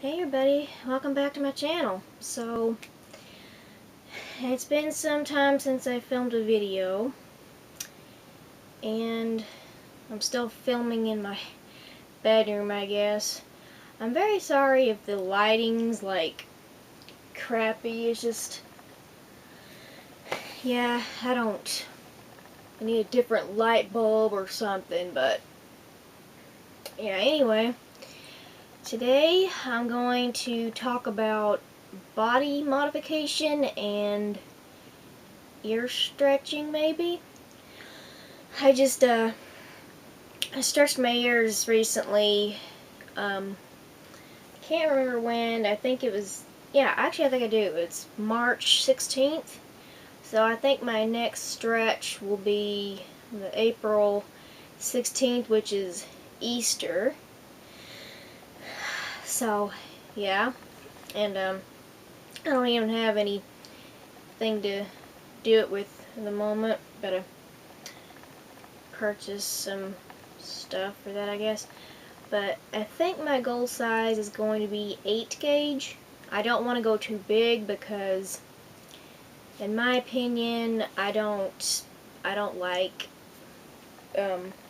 Hey everybody, welcome back to my channel. So, it's been some time since I filmed a video, and I'm still filming in my bedroom, I guess. I'm very sorry if the lighting's like crappy. It's just, yeah, I need a different light bulb or something, but yeah, anyway. Today I'm going to talk about body modification and ear stretching, maybe. I just I stretched my ears recently. Can't remember when. I think it was, yeah, actually I think I do. It's March 16th. So I think my next stretch will be the April 16th, which is Easter. So, yeah. And I don't even have anything to do it with at the moment. Better purchase some stuff for that, I guess. But I think my goal size is going to be 8 gauge. I don't want to go too big because, in my opinion, I don't like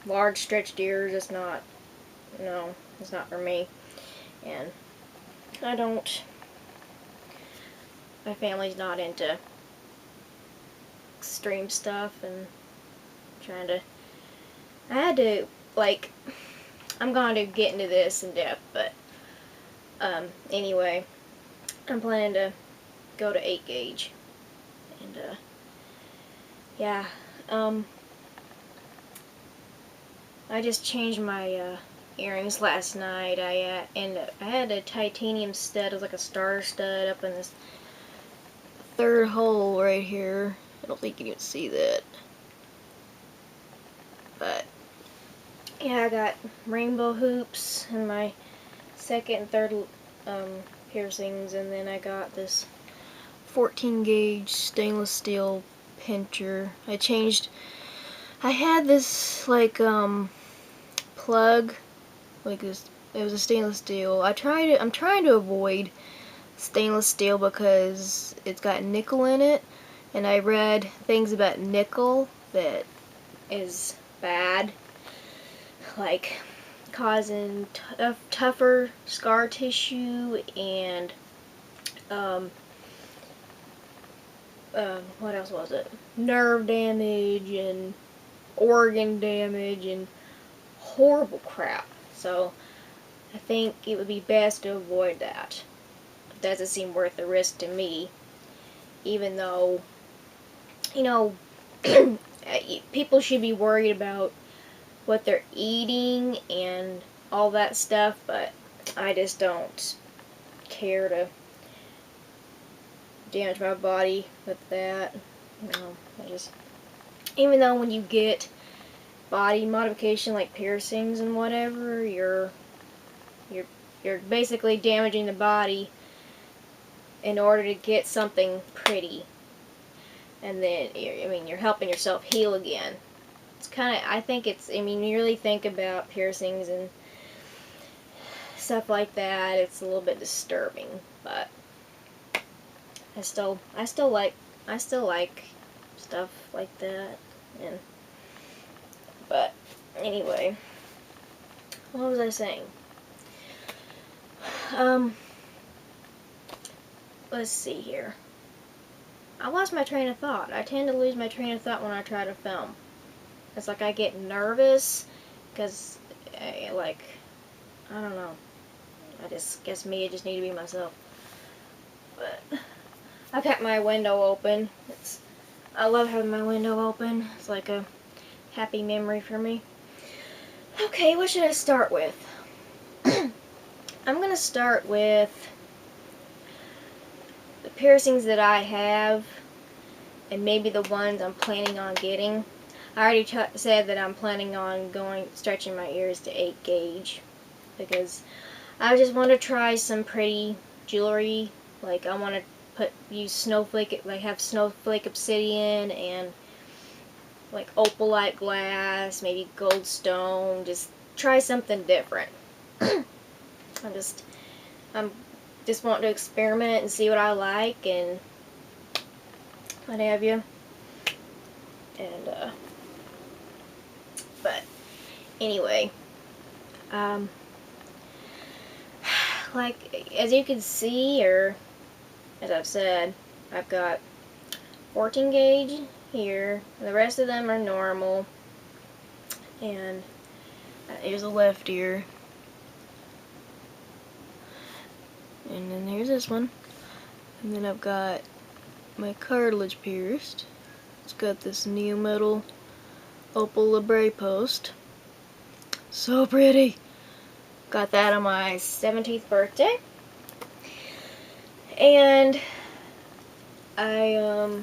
large stretched ears. It's not, no, it's not for me. And my family's not into extreme stuff, and I had to, like, I'm going to get into this in depth, but anyway, I'm planning to go to 8 gauge, and yeah, I just changed my earrings last night. I had a titanium stud. It was like a star stud up in this third hole right here. I don't think you can see that, but yeah, I got rainbow hoops in my second and third piercings, and then I got this 14 gauge stainless steel pincher. I had this like plug, like this. It was a stainless steel. I'm trying to avoid stainless steel because it's got nickel in it, and I read things about nickel that is bad, like causing tougher scar tissue and what else was it? Nerve damage and organ damage and horrible crap. So I think it would be best to avoid that. It doesn't seem worth the risk to me, even though, you know, people should be worried about what they're eating and all that stuff, but I just don't care to damage my body with that. Even though when you get body modification like piercings and whatever, you're basically damaging the body in order to get something pretty, and then you're helping yourself heal again. It's kind of, I think it's, you really think about piercings and stuff like that, it's a little bit disturbing, but I still like stuff like that. And but anyway, what was I saying? Let's see here. I lost my train of thought. I tend to lose my train of thought when I try to film. It's like I get nervous because, I don't know. I just guess I just need to be myself. But I kept my window open. I love having my window open. It's like a happy memory for me. Okay, what should I start with? I'm gonna start with the piercings that I have, and maybe the ones I'm planning on getting. I already said that I'm planning on stretching my ears to 8 gauge because I just want to try some pretty jewelry. Like, I want to use snowflake, like have snowflake obsidian and like opalite glass, maybe gold stone. Just try something different. I'm just wanting to experiment and see what I like and what have you. And but anyway, like as you can see, or as I've said, I've got 14 gauge here. The rest of them are normal. And here's a left ear. And then here's this one. And then I've got my cartilage pierced. It's got this neo-metal opal labret post. So pretty. Got that on my 17th birthday. And I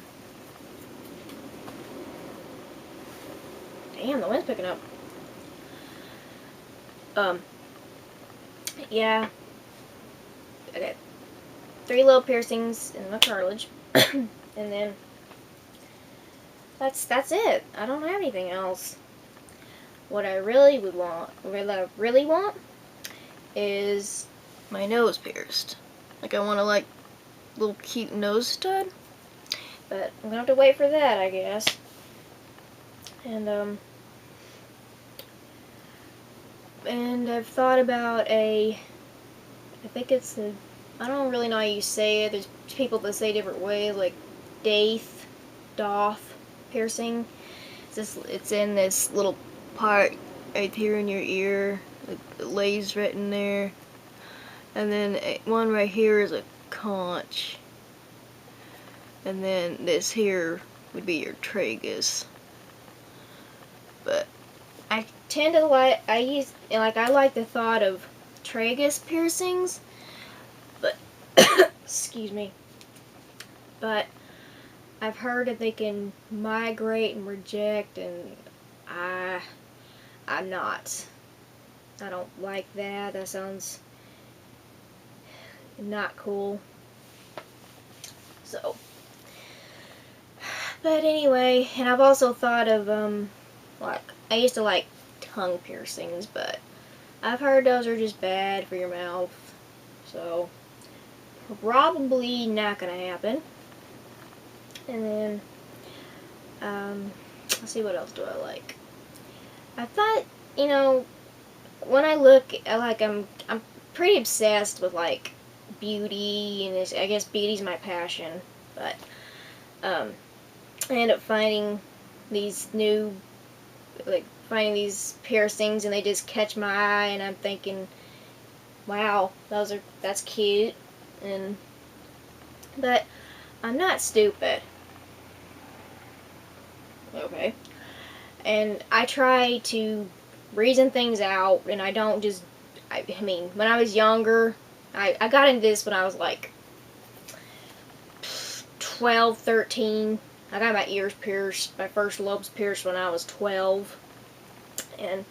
damn, the wind's picking up. Yeah. I got 3 little piercings in my cartilage. And then that's it. I don't have anything else. What I really want is my nose pierced. Like I want a like little cute nose stud. But I'm gonna have to wait for that, I guess. And I've thought about I think it's I don't really know how you say it. There's people that say different ways, like doth piercing. It's in this little part right here in your ear. It lays right in there. And then one right here is a conch. And then this here would be your tragus. But I tend to like, I like the thought of tragus piercings, but, excuse me, but I've heard that they can migrate and reject, and I don't like that. That sounds not cool. So, but anyway, and I've also thought of, like, I used to like tongue piercings, but I've heard those are just bad for your mouth, so probably not gonna happen. And then, let's see, what else do I like? I thought, you know, when I look, I'm pretty obsessed with like beauty, and I guess beauty's my passion. But I end up finding these these piercings, and they just catch my eye, and I'm thinking, wow, that's cute. But I'm not stupid. Okay. And I try to reason things out, and I don't just, I mean, when I was younger, I got into this when I was like 12, 13. I got my ears pierced, my first lobes pierced when I was 12. And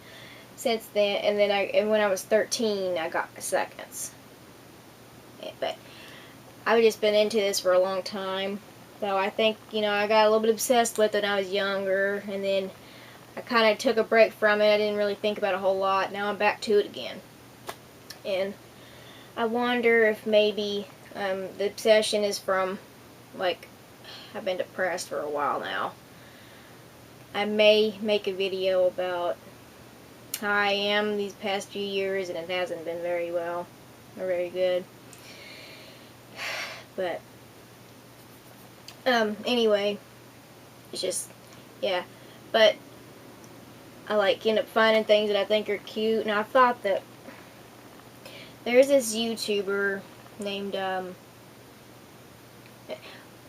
since then, and when I was 13, I got my seconds. But I've just been into this for a long time. So I think, you know, I got a little bit obsessed with it when I was younger, and then I kind of took a break from it. I didn't really think about it a whole lot. Now I'm back to it again. And I wonder if maybe the obsession is from, like, I've been depressed for a while now. I may make a video about how I am these past few years, and it hasn't been very well, or very good. But anyway, it's just, yeah. But I like end up finding things that I think are cute, and I thought that there's this YouTuber named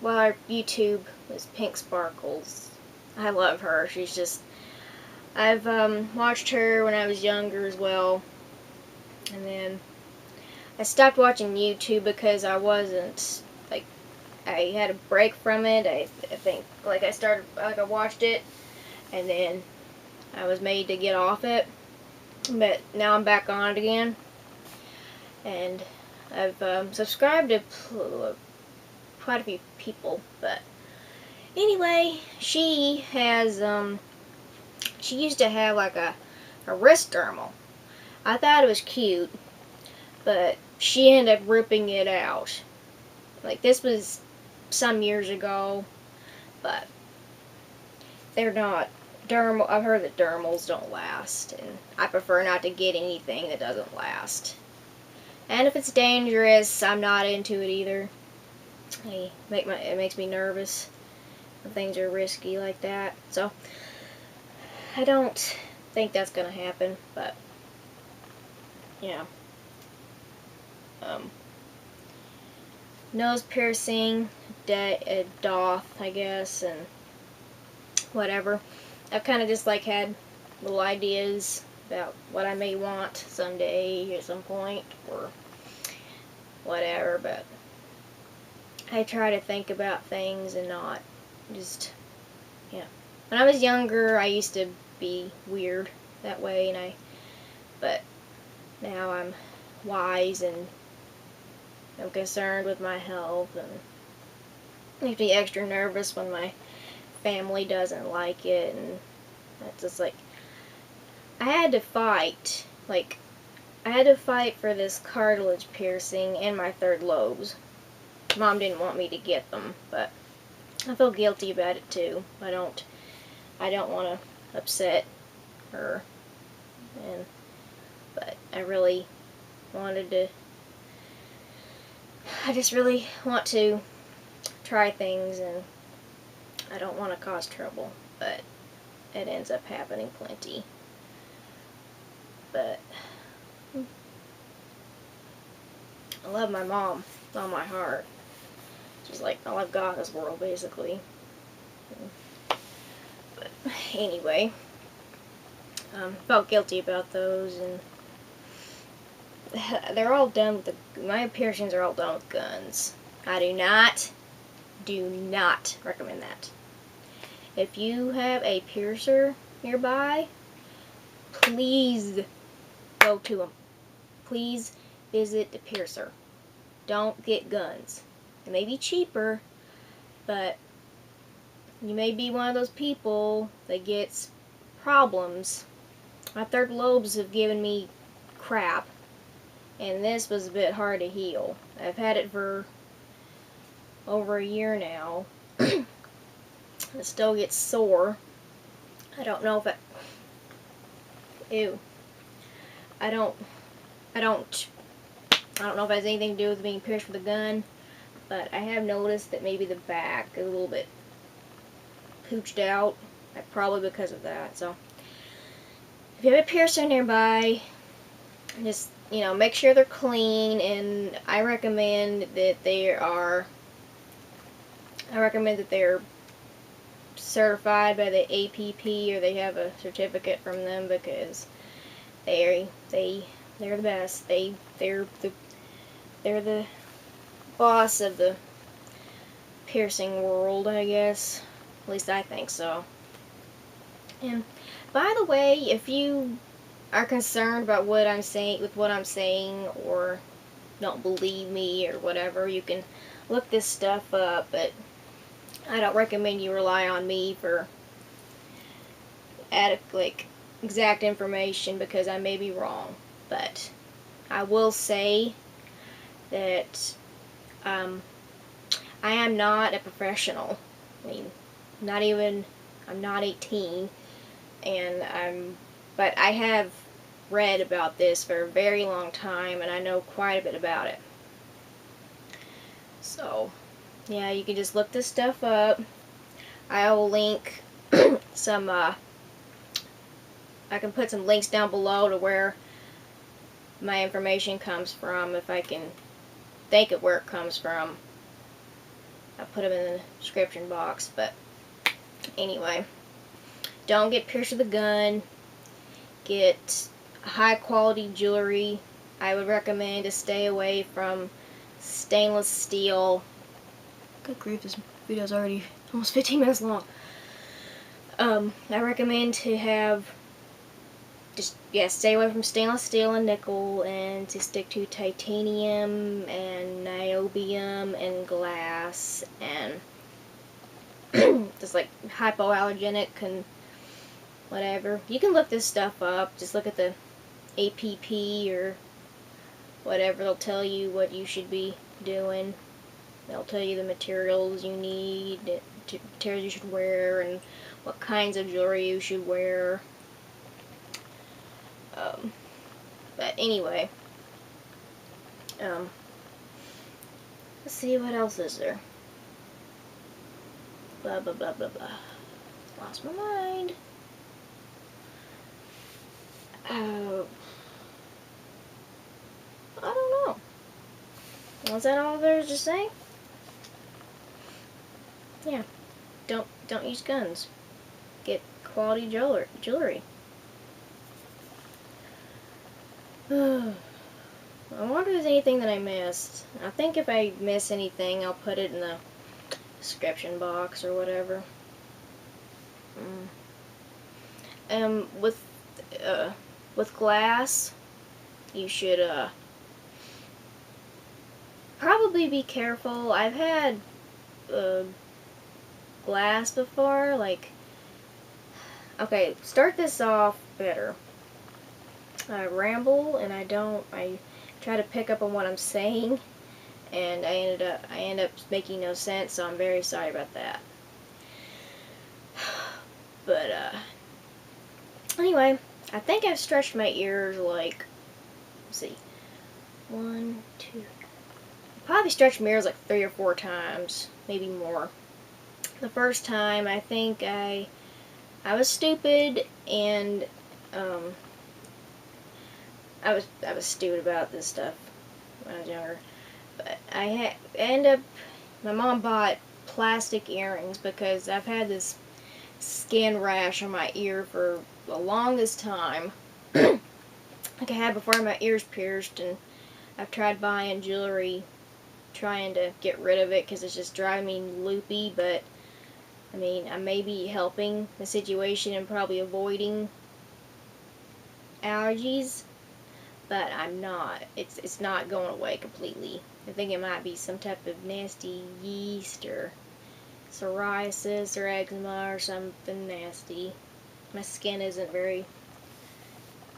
well, our YouTube was Pink Sparkles. I love her. She's just, I've watched her when I was younger as well, and then I stopped watching YouTube because I wasn't, like, I had a break from it. I think, like, I watched it, and then I was made to get off it, but now I'm back on it again, and I've subscribed to quite a few people. But anyway, she has, she used to have like a wrist dermal. I thought it was cute, but she ended up ripping it out. Like, this was some years ago, but they're not dermal. I've heard that dermals don't last, and I prefer not to get anything that doesn't last. And if it's dangerous, I'm not into it either. It makes me nervous when things are risky like that. So I don't think that's gonna happen, but yeah. Nose piercing, doth, I guess, and whatever. I've kind of just like had little ideas about what I may want someday at some point or whatever, but I try to think about things and not just, yeah. When I was younger, I used to be weird that way, but now I'm wise and I'm concerned with my health, and I have to be extra nervous when my family doesn't like it, and that's just like, I had to fight for this cartilage piercing and my third lobes. Mom didn't want me to get them, but I feel guilty about it too. I don't want to upset her, but I really wanted to. I just really want to try things, and I don't want to cause trouble, but it ends up happening plenty. But I love my mom with all my heart. She's like all I've got in this world, basically. But anyway, felt guilty about those, and they're all done with my piercings are all done with guns. I do not recommend that. If you have a piercer nearby, please go to them. Please visit the piercer. Don't get guns. It may be cheaper, but you may be one of those people that gets problems. My third lobes have given me crap, and this was a bit hard to heal. I've had it for over a year now. It still gets sore. I don't know if it... Ew. I don't know if it has anything to do with being pierced with a gun, but I have noticed that maybe the back is a little bit pooched out, probably because of that. So if you have a piercer nearby, just, make sure they're clean, and I recommend that they're certified by the APP, or they have a certificate from them, because they're the best. They're the boss of the piercing world, I guess. At least I think so. And by the way, if you are concerned about what I'm saying, or don't believe me or whatever, you can look this stuff up, but I don't recommend you rely on me for exact information, because I may be wrong. But I will say that I am not a professional. I mean, I'm not 18, but I have read about this for a very long time, and I know quite a bit about it. So, yeah, you can just look this stuff up. I will link I can put some links down below to where my information comes from, if I can think of where it comes from. I'll put them in the description box. But anyway, don't get pierced with a gun. Get high quality jewelry. I would recommend to stay away from stainless steel. Good grief, this video is already almost 15 minutes long. I recommend to stay away from stainless steel and nickel, and to stick to titanium and niobium and glass, and just like hypoallergenic and whatever. You can look this stuff up. Just look at the APP or whatever. They'll tell you what you should be doing. They'll tell you the materials you need, materials you should wear, and what kinds of jewelry you should wear. But anyway, let's see, what else is there? Blah, blah, blah, blah, blah. Lost my mind. I don't know. Was that all there is to say? Yeah. Don't use guns. Get quality jewelry. I wonder if there's anything that I missed. I think if I miss anything, I'll put it in the description box or whatever. With glass, you should probably be careful. I've had glass before, like, okay, start this off better. I ramble and I try to pick up on what I'm saying, and I end up making no sense, so I'm very sorry about that. But anyway, I think I've stretched my ears like, let's see, 1, 2, probably stretched my ears like 3 or 4 times, maybe more. The first time, I think I was stupid, and I was stupid about this stuff when I was younger. But my mom bought plastic earrings because I've had this skin rash on my ear for the longest time. Like I had before I had my ears pierced, and I've tried buying jewelry trying to get rid of it because it's just driving me loopy, but I mean, I may be helping the situation and probably avoiding allergies, but I'm not. It's not going away completely. I think it might be some type of nasty yeast or psoriasis or eczema or something nasty. My skin isn't very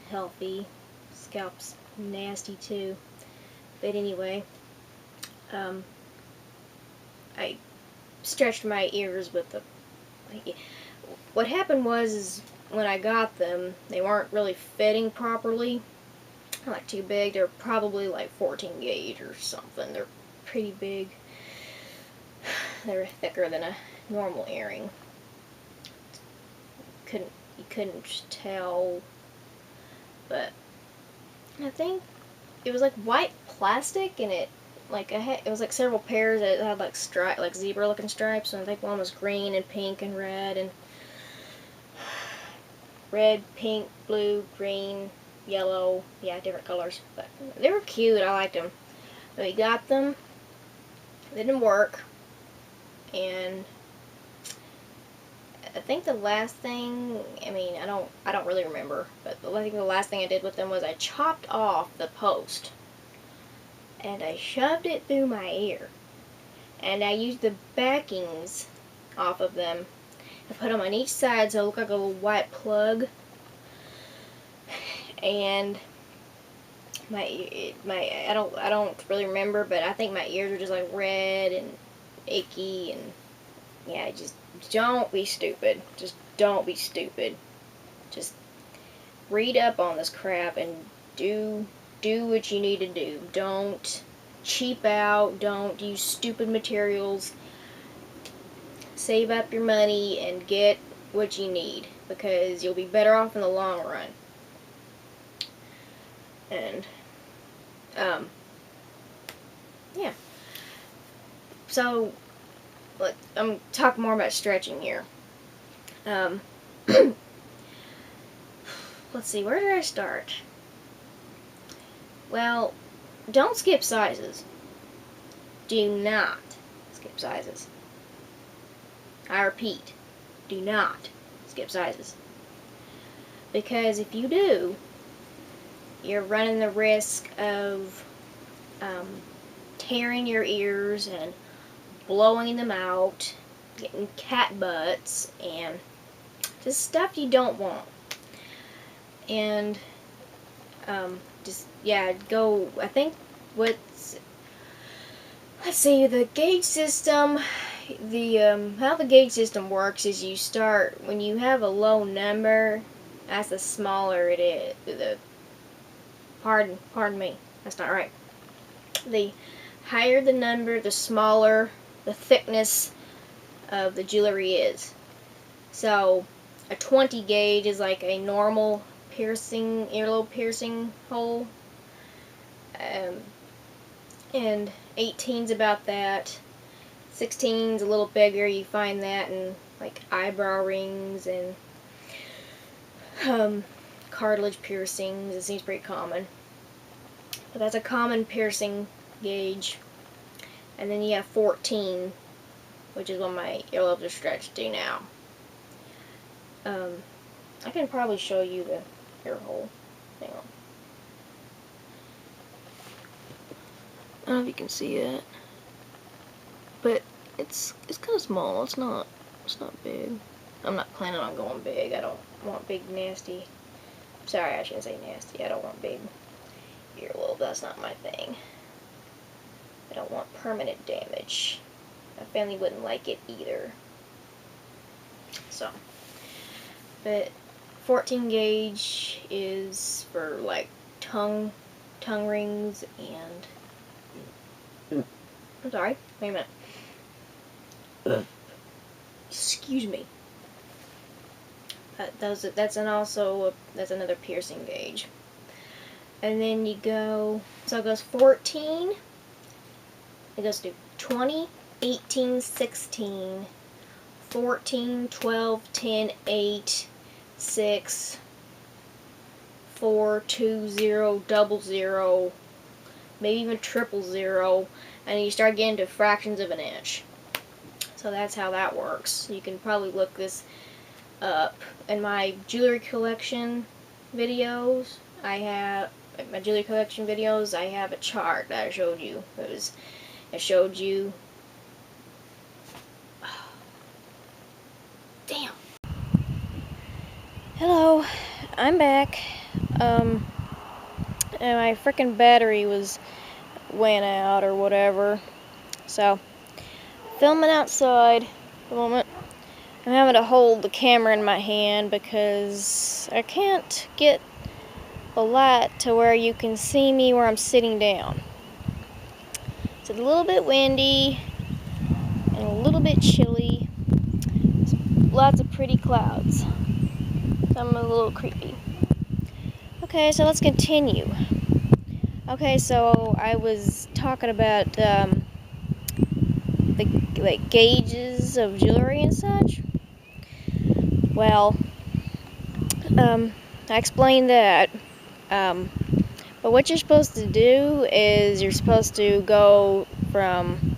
healthy. Scalp's nasty too. But anyway, I stretched my ears with the... What happened was when I got them, they weren't really fitting properly. Like too big. They're probably like 14 gauge or something. They're pretty big. They're thicker than a normal earring. You couldn't tell, but I think it was like white plastic, and it was like several pairs that had like like zebra looking stripes, and I think one was green and pink and red, pink, blue, green, yellow, yeah, different colors, but they were cute. I liked them. We got them. They didn't work, and I think the last thing, I mean, I don't really remember, but I think the last thing I did with them was I chopped off the post and I shoved it through my ear, and I used the backings off of them and put them on each side so it looked like a little white plug. And I don't really remember, but I think my ears were just like red and icky, and yeah, just don't be stupid. Just don't be stupid. Just read up on this crap and do what you need to do. Don't cheap out. Don't use stupid materials. Save up your money and get what you need, because you'll be better off in the long run. And yeah. So I'm talking more about stretching here. Let's see, where did I start? Well, don't skip sizes. Do not skip sizes. I repeat, do not skip sizes. Because if you do, you're running the risk of tearing your ears and blowing them out, getting cat butts, and just stuff you don't want. And just yeah, go, I think what's, let's see, the gauge system, how the gauge system works is you start, when you have a low number, that's the smaller it is, pardon me, that's not right. The higher the number, the smaller the thickness of the jewelry is. So a 20 gauge is like a normal piercing, earlobe piercing hole, and 18's about that. 16's a little bigger. You find that in like eyebrow rings and cartilage piercings. It seems pretty common, but that's a common piercing gauge. And then you have 14, which is when my earlobes are stretched to now. I can probably show you the ear hole. Hang on. I don't know if you can see it, but it's kind of small. It's not big. I'm not planning on going big. I don't want big nasty. Sorry, I shouldn't say nasty. I don't want big earlobe. That's not my thing. I don't want permanent damage. My family wouldn't like it either. So, but 14 gauge is for like tongue rings and. I'm sorry. Wait a minute. Excuse me. That's another piercing gauge. And then you go. So it goes 14. It goes to 20, 18, 16, 14, 12, 10, 8, 6, 4, 2, 0, double 0, maybe even triple 0, and you start getting to fractions of an inch. So that's how that works. You can probably look this up. In my jewelry collection videos, I have a chart that I showed you. It showed you. Oh, damn. Hello, I'm back. And my freaking battery went out or whatever. So, filming outside at the moment. I'm having to hold the camera in my hand because I can't get the light to where you can see me where I'm sitting down. It's a little bit windy and a little bit chilly. There's lots of pretty clouds. So I'm a little creepy. Okay, so let's continue. Okay, so I was talking about the like gauges of jewelry and such. Well, I explained that. But what you're supposed to do is you're supposed to go from.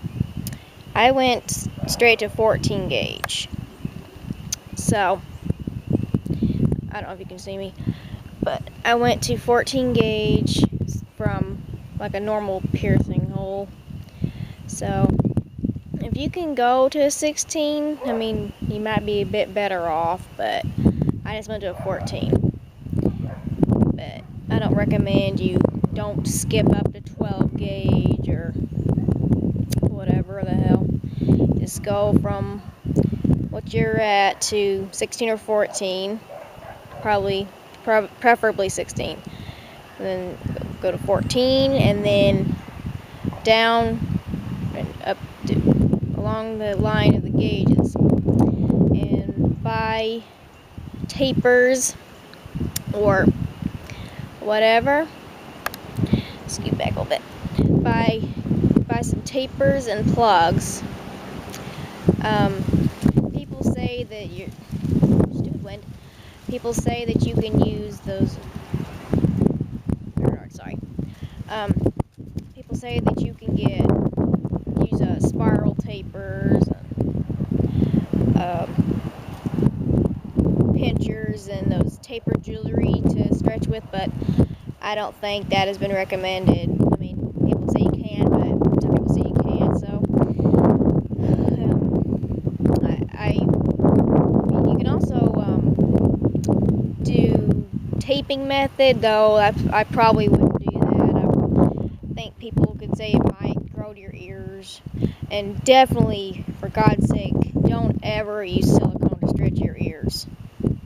I went straight to 14 gauge. So I don't know if you can see me, but I went to 14 gauge from like a normal piercing hole. So if you can go to a 16, I mean, you might be a bit better off, but I just went to a 14. But I don't recommend you don't skip up to 12 gauge or whatever the hell. Just go from what you're at to 16 or 14, preferably 16. And then go to 14 and then down and up to along the line of the gauges, and buy tapers or whatever. Scoot back a little bit. Buy some tapers and plugs. People say that you're stupid wind. People say that you can use those. Sorry. People say that you can use spiral tapers, pinchers, and those tapered jewelry to stretch with, but I don't think that has been recommended. I mean, people say you can, but some people say you can't. So, you can also do taping method, though I probably wouldn't do that. think people could say it might grow to your ears. And definitely, for God's sake, don't ever use silicone to stretch your ears.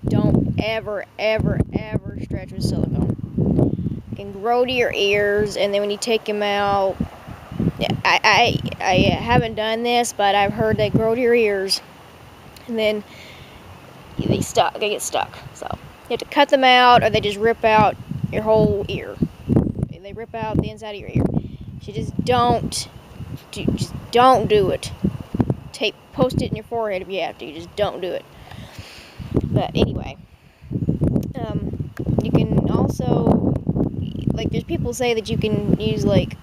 Don't ever, ever, ever stretch with silicone. It can grow to your ears, and then when you take them out, I haven't done this, but I've heard they grow to your ears, and then they get stuck. So you have to cut them out, or they just rip out your whole ear. They rip out the inside of your ear. So just don't do it. Post it in your forehead if you have to. You just don't do it. But anyway, you can also, like, there's people say that you can use like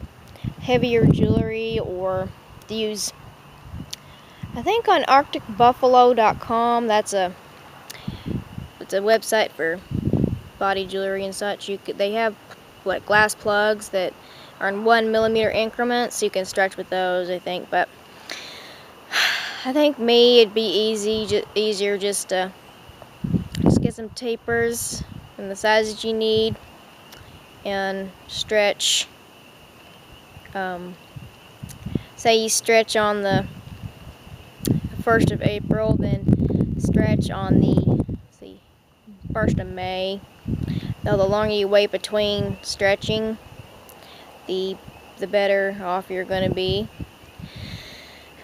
heavier jewelry, or use, I think on arcticbuffalo.com, it's a website for body jewelry and such. They have like glass plugs that are in 1 millimeter increments, so you can stretch with those, I think. But I think it'd be easier just to get some tapers in the sizes you need and stretch. Say you stretch on the 1st of April, then stretch on the 1st of May. Now, the longer you wait between stretching, the better off you're going to be.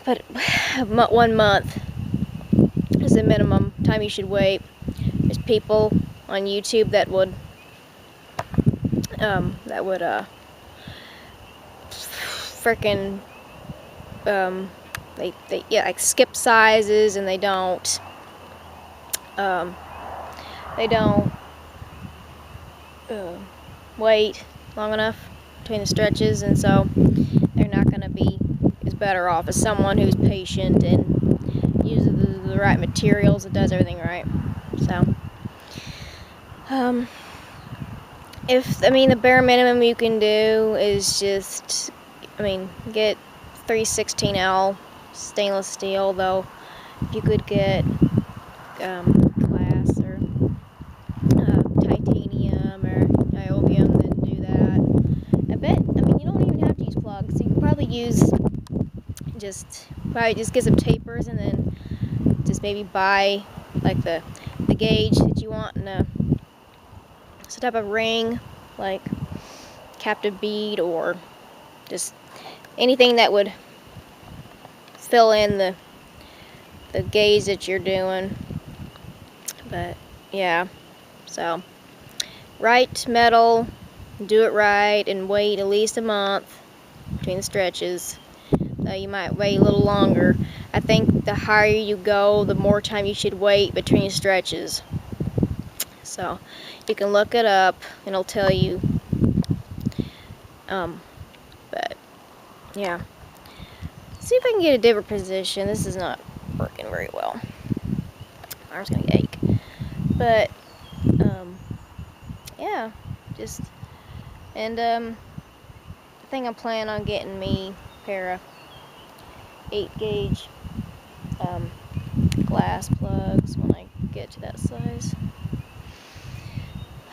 But 1 month is the minimum time you should wait. There's people on YouTube that would frickin' they like skip sizes, and they don't wait long enough between the stretches, and so they're not going to be as better off as someone who's patient and uses the right materials and does everything right. So the bare minimum you can do is just, get 316L stainless steel, though if you could get glass or titanium or niobium, then do that. I bet, you don't even have to use plugs. You can probably just get some tapers, and then just maybe buy like the gauge that you want, and some type of ring, like captive bead, or just anything that would fill in the gauge that you're doing. But yeah, so right metal, do it right, and wait at least a month between the stretches. You might wait a little longer. I think the higher you go, the more time you should wait between stretches. So you can look it up, and it'll tell you. But yeah, see if I can get a different position. This is not working very well. My arm's gonna ache. But yeah, I think I'm planning on getting me a pair of 8-gauge glass plugs when I get to that size.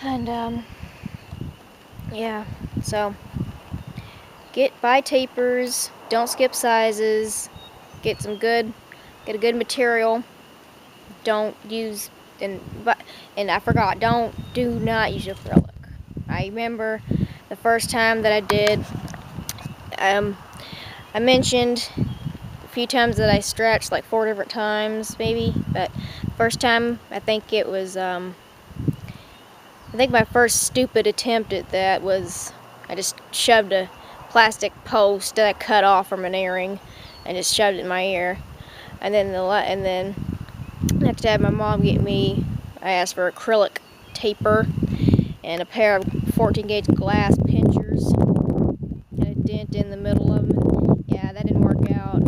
And yeah, so buy tapers, don't skip sizes, get a good material. Don't use, and I forgot, do not use acrylic. I remember the first time that I did, I mentioned a few times that I stretched, like 4 different times maybe, but first time, I think it was, I think my first stupid attempt at that was, I just shoved a plastic post that I cut off from an earring and just shoved it in my ear. And then next I had my mom get me, I asked for acrylic taper and a pair of 14-gauge glass pinchers and a dent in the middle of them. And yeah, that didn't work out.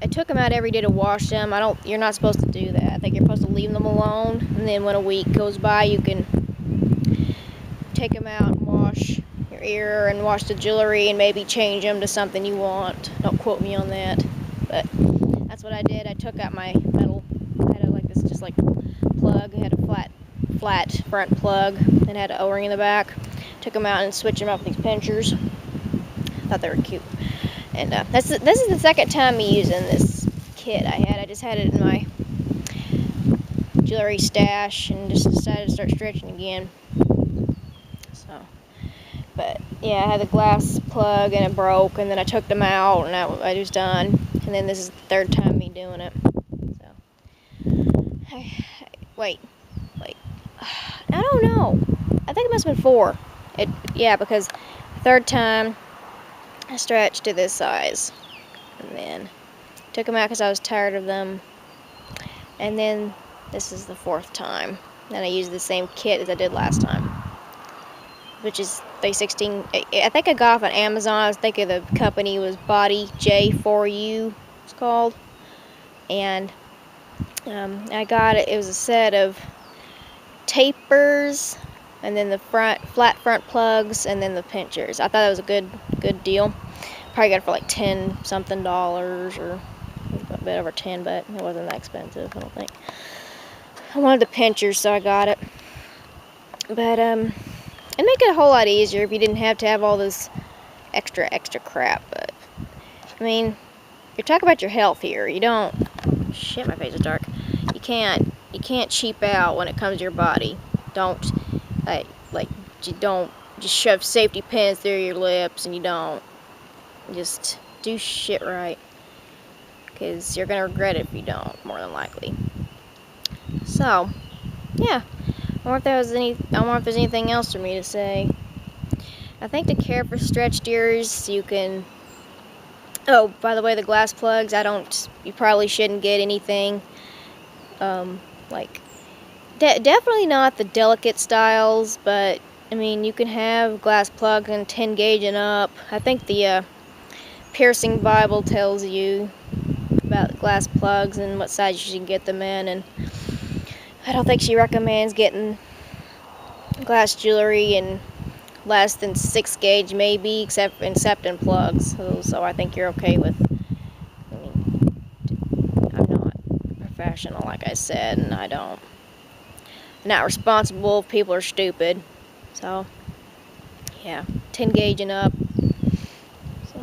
I took them out every day to wash them. You're not supposed to do that. I think you're supposed to leave them alone, and then when a week goes by, you can take them out and wash your ear and wash the jewelry and maybe change them to something you want. Don't quote me on that, but that's what I did. I took out my metal. I had plug. It had a flat front plug and had an O-ring in the back. took them out and switched them up with these pinchers. Thought they were cute. And this is the second time me using this kit I had. I just had it in my jewelry stash and just decided to start stretching again. So, but yeah, I had the glass plug and it broke, and then I took them out and I was done. And then this is the third time me doing it. So, wait, I don't know. I think it must have been 4. Yeah, because third time I stretched to this size, and then took them out because I was tired of them. And then this is the 4th time. And I used the same kit as I did last time, which is the 16. I think I got off on Amazon. I was thinking the company was Body J4U, it's called. And I got it. It was a set of tapers, and then the flat front plugs, and then the pinchers. I thought it was a good deal. Probably got it for like $10 something, or a bit over 10, but it wasn't that expensive, I don't think. I wanted the pinchers, so I got it. But it'd make it a whole lot easier if you didn't have to have all this extra crap. But I mean, you're talking about your health here. You don't. Shit, my face is dark. You can't cheap out when it comes to your body. Don't you don't just shove safety pins through your lips, and you don't just do shit right, because you're gonna regret it if you don't, more than likely. So yeah, I wonder if there's anything else for me to say. I think to care for stretched ears, you can. Oh, by the way, the glass plugs, you probably shouldn't get anything, definitely not the delicate styles, but, I mean, you can have glass plug and 10 gauge and up. I think the, Piercing Bible tells you about glass plugs and what size you should get them in, and I don't think she recommends getting glass jewelry in less than 6 gauge, maybe, except in plugs. So I think you're okay with. I mean, I'm not professional, like I said, and I'm not responsible if people are stupid. So yeah, 10 gauge and up. So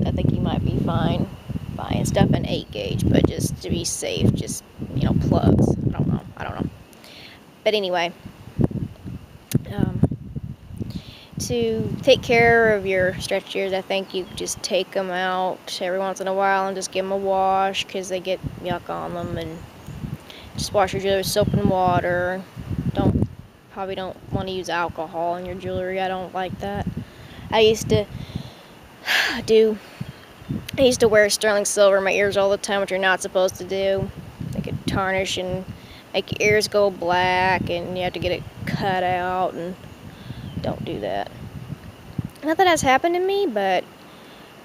I think you might be fine buying stuff in 8 gauge, but just to be safe, just plugs. I don't know. But anyway, to take care of your stretched ears, I think you just take them out every once in a while and just give them a wash, because they get yuck on them, and just wash your jewelry with soap and water. Probably don't want to use alcohol in your jewelry. I don't like that. I used to wear sterling silver in my ears all the time, which you're not supposed to do. They could tarnish and make your ears go black, and you have to get it cut out, and don't do that. Not that has happened to me, but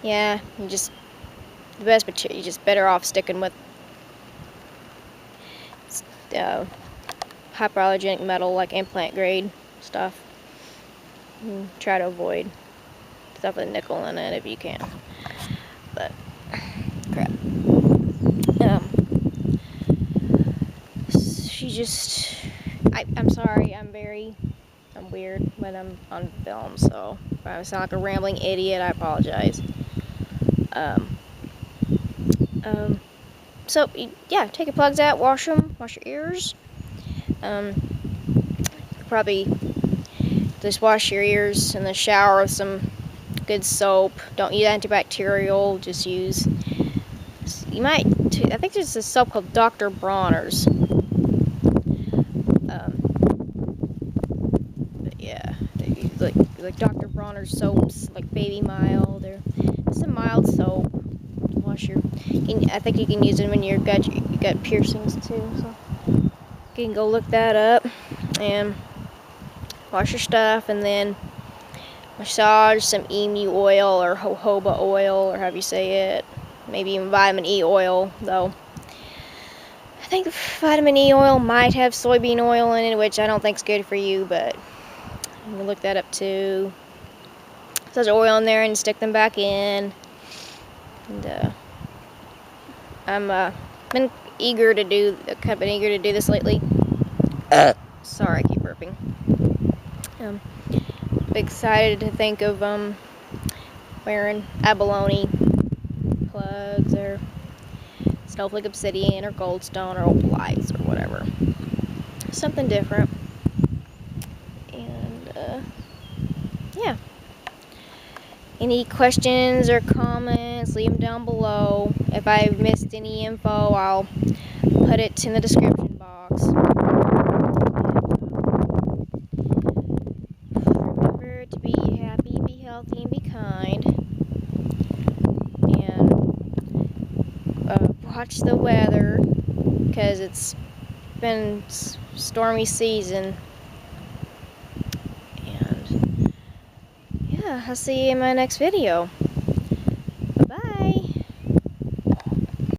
yeah, you're just better off sticking with hypoallergenic metal, like implant grade stuff. And try to avoid stuff with nickel in it if you can. But crap. I'm sorry, I'm weird when I'm on film, so if I sound like a rambling idiot, I apologize. So yeah, take your plugs out, wash your ears. Probably just wash your ears in the shower with some good soap. Don't use antibacterial, just use, I think there's a soap called Dr. Bronner's. But yeah, like Dr. Bronner's soaps, like Baby Mild, or some mild soap. I think you can use them when you got piercings too. So you can go look that up and wash your stuff, and then massage some emu oil or jojoba oil, or however you say it. Maybe even vitamin E oil, though. I think vitamin E oil might have soybean oil in it, which I don't think is good for you, but you can look that up too. So there's oil in there, and stick them back in. And I've been eager to do this lately. Sorry, I keep burping. Excited to think of wearing abalone plugs or snowflake obsidian or goldstone or opal lights or whatever. Something different. And yeah. Any questions or comments, leave them down below. If I've missed any info, I'll put it in the description box. Remember to be happy, be healthy, and be kind. And watch the weather, because it's been stormy season. And yeah, I'll see you in my next video.